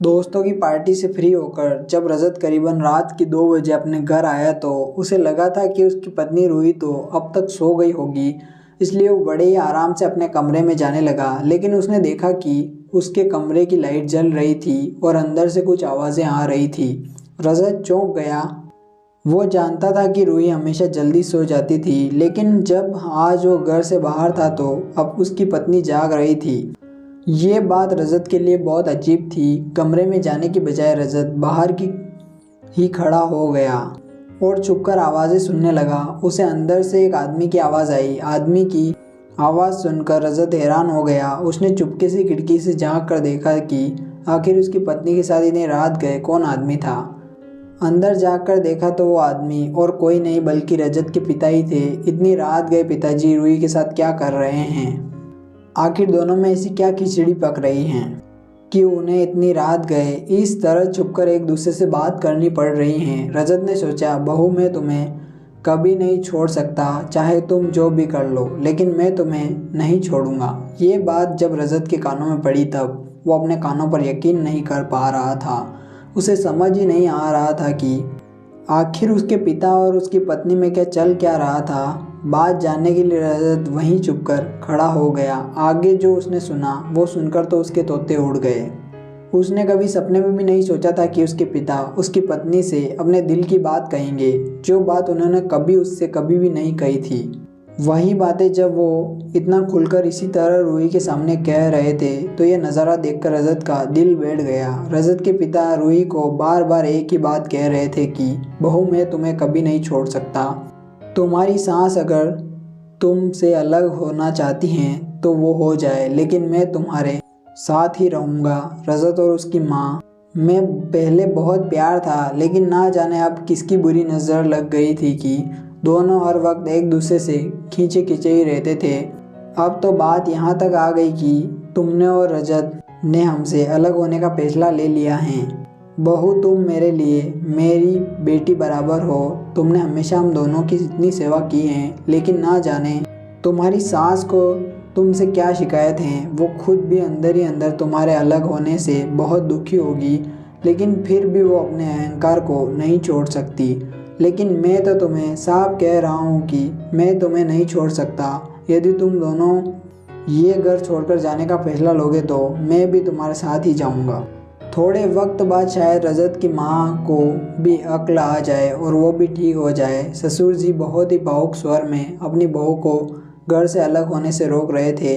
दोस्तों की पार्टी से फ्री होकर जब रजत करीबन रात की 2 बजे अपने घर आया तो उसे लगा था कि उसकी पत्नी रूही तो अब तक सो गई होगी। इसलिए वो बड़े ही आराम से अपने कमरे में जाने लगा, लेकिन उसने देखा कि उसके कमरे की लाइट जल रही थी और अंदर से कुछ आवाज़ें आ रही थी। रजत चौंक गया। वो जानता था कि रूही हमेशा जल्दी सो जाती थी, लेकिन जब आज वो घर से बाहर था तो अब उसकी पत्नी जाग रही थी। ये बात रजत के लिए बहुत अजीब थी। कमरे में जाने की बजाय रजत बाहर की ही खड़ा हो गया और चुपकर आवाज़ें सुनने लगा। उसे अंदर से एक आदमी की आवाज़ आई। आदमी की आवाज़ सुनकर रजत हैरान हो गया। उसने चुपके से खिड़की से झांक कर देखा कि आखिर उसकी पत्नी के साथ इतनी रात गए कौन आदमी था। अंदर जाकर देखा तो वो आदमी और कोई नहीं बल्कि रजत के पिता ही थे। इतनी रात गए पिताजी रूही के साथ क्या कर रहे हैं? आखिर दोनों में ऐसी क्या खिचड़ी पक रही है कि उन्हें इतनी रात गए इस तरह छुपकर एक दूसरे से बात करनी पड़ रही है। रजत ने सोचा, बहू मैं तुम्हें कभी नहीं छोड़ सकता, चाहे तुम जो भी कर लो, लेकिन मैं तुम्हें नहीं छोड़ूंगा। ये बात जब रजत के कानों में पड़ी तब वो अपने कानों पर यकीन नहीं कर पा रहा था। उसे समझ ही नहीं आ रहा था कि आखिर उसके पिता और उसकी पत्नी में चल क्या रहा था। बात जानने के लिए रजत वहीं चुपकर खड़ा हो गया। आगे जो उसने सुना वो सुनकर तो उसके तोते उड़ गए। उसने कभी सपने में भी नहीं सोचा था कि उसके पिता उसकी पत्नी से अपने दिल की बात कहेंगे, जो बात उन्होंने कभी उससे कभी भी नहीं कही थी। वही बातें जब वो इतना खुलकर इसी तरह रूही के सामने कह रहे थे तो ये नज़ारा देखकर रजत का दिल बैठ गया। रजत के पिता रूही को बार बार एक ही बात कह रहे थे कि बहू मैं तुम्हें कभी नहीं छोड़ सकता। तुम्हारी सांस अगर तुमसे अलग होना चाहती हैं तो वो हो जाए, लेकिन मैं तुम्हारे साथ ही रहूँगा। रजत और उसकी माँ में पहले बहुत प्यार था, लेकिन ना जाने अब किसकी बुरी नज़र लग गई थी कि दोनों हर वक्त एक दूसरे से खींचे खींचे ही रहते थे। अब तो बात यहाँ तक आ गई कि तुमने और रजत ने हमसे अलग होने का फैसला ले लिया है। बहू तुम मेरे लिए मेरी बेटी बराबर हो। तुमने हमेशा हम दोनों की इतनी सेवा की है, लेकिन ना जाने तुम्हारी सास को तुमसे क्या शिकायत है। वो खुद भी अंदर ही अंदर तुम्हारे अलग होने से बहुत दुखी होगी, लेकिन फिर भी वो अपने अहंकार को नहीं छोड़ सकती। लेकिन मैं तो तुम्हें साफ कह रहा हूँ कि मैं तुम्हें नहीं छोड़ सकता। यदि तुम दोनों ये घर छोड़कर जाने का फैसला लोगे तो मैं भी तुम्हारे साथ ही जाऊँगा। थोड़े वक्त बाद शायद रजत की माँ को भी अक्ल आ जाए और वो भी ठीक हो जाए। ससुर जी बहुत ही भावुक स्वर में अपनी बहू को घर से अलग होने से रोक रहे थे।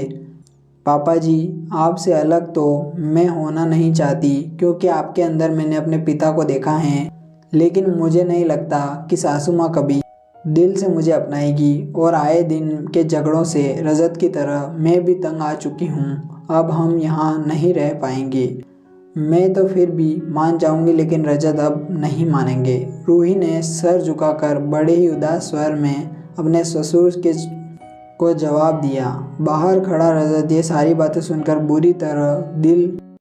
पापा जी, आपसे अलग तो मैं होना नहीं चाहती, क्योंकि आपके अंदर मैंने अपने पिता को देखा है, लेकिन मुझे नहीं लगता कि सासू माँ कभी दिल से मुझे अपनाएगी। और आए दिन के झगड़ों से रजत की तरह मैं भी तंग आ चुकी हूँ। अब हम यहाँ नहीं रह पाएंगे। मैं तो फिर भी मान जाऊंगी, लेकिन रजत अब नहीं मानेंगे। रूही ने सर झुकाकर बड़े ही उदास स्वर में अपने ससुर के को जवाब दिया। बाहर खड़ा रजत ये सारी बातें सुनकर बुरी तरह दिल